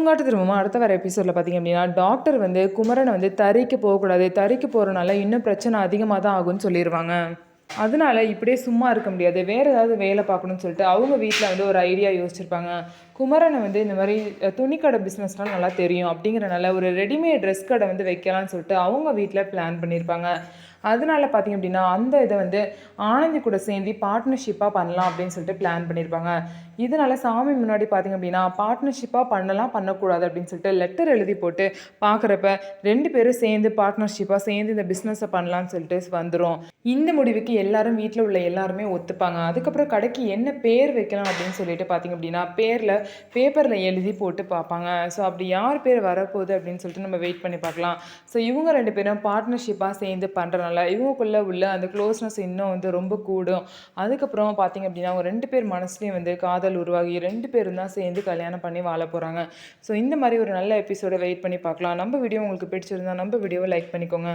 பூங்காட்டு திரும்பவும் அடுத்த வர எபிசோடில் பார்த்திங்க அப்படின்னா டாக்டர் வந்து குமரனை வந்து தறிக்கு போகக்கூடாது, தறிக்கு போகிறனால இன்னும் பிரச்சனை அதிகமாக தான் ஆகும்னு சொல்லிடுவாங்க. அதனால இப்படியே சும்மா இருக்க முடியாது, வேறு ஏதாவது வேலை பார்க்கணும்னு சொல்லிட்டு அவங்க வீட்டில் வந்து ஒரு ஐடியா யோசிச்சிருப்பாங்க. குமரனை வந்து இந்த மாதிரி துணிக்கடை பிஸ்னஸ்லாம் நல்லா தெரியும் அப்படிங்கிறனால ஒரு ரெடிமேட் ட்ரெஸ் கடை வந்து வைக்கலாம்னு சொல்லிட்டு அவங்க வீட்டில் பிளான் பண்ணியிருப்பாங்க. அதனால பார்த்திங்க அப்படின்னா அந்த இதை வந்து ஆனந்தி கூட சேர்ந்து பார்ட்னர்ஷிப்பாக பண்ணலாம் அப்படின்னு சொல்லிட்டு பிளான் பண்ணியிருப்பாங்க. இதனால சாமி முன்னாடி பார்த்திங்க அப்படின்னா பார்ட்னர்ஷிப்பாக பண்ணலாம் பண்ணக்கூடாது அப்படின்னு சொல்லிட்டு லெட்டர் எழுதி போட்டு பார்க்குறப்ப 2 பேரும் சேர்ந்து பார்ட்னர்ஷிப்பாக சேர்ந்து இந்த பிஸ்னஸை பண்ணலான்னு சொல்லிட்டு வந்துடும். இந்த முடிவுக்கு எல்லாரும் வீட்டில் உள்ள எல்லாருமே ஒத்துப்பாங்க. அதுக்கப்புறம் கடைக்கு என்ன பேர் வைக்கலாம் அப்படின்னு சொல்லிட்டு பார்த்திங்க அப்படின்னா பேப்பரில் எழுதி போட்டு பார்ப்பாங்க. ஸோ அப்படி யார் பேர் வரப்போகுது அப்படின்னு சொல்லிட்டு நம்ம வெயிட் பண்ணி பார்க்கலாம். ஸோ இவங்க 2 பேரும் பார்ட்னர்ஷிப்பாக சேர்ந்து பண்ணுறனால இவங்களுக்குள்ளே உள்ள அந்த க்ளோஸ்னஸ் இன்னும் வந்து ரொம்ப கூடும். அதுக்கப்புறம் பார்த்திங்க அப்படின்னா அவங்க 2 பேர் மனசுலேயும் வந்து காதல் உருவாகி 2 பேரும் தான் சேர்ந்து கல்யாணம் பண்ணி வாழ போகிறாங்க. ஸோ இந்த மாதிரி ஒரு நல்ல எபிசோடை வெயிட் பண்ணி பார்க்கலாம். நம்ம வீடியோ உங்களுக்கு பிடிச்சிருந்தா நம்ம வீடியோவை லைக் பண்ணிக்கோங்க.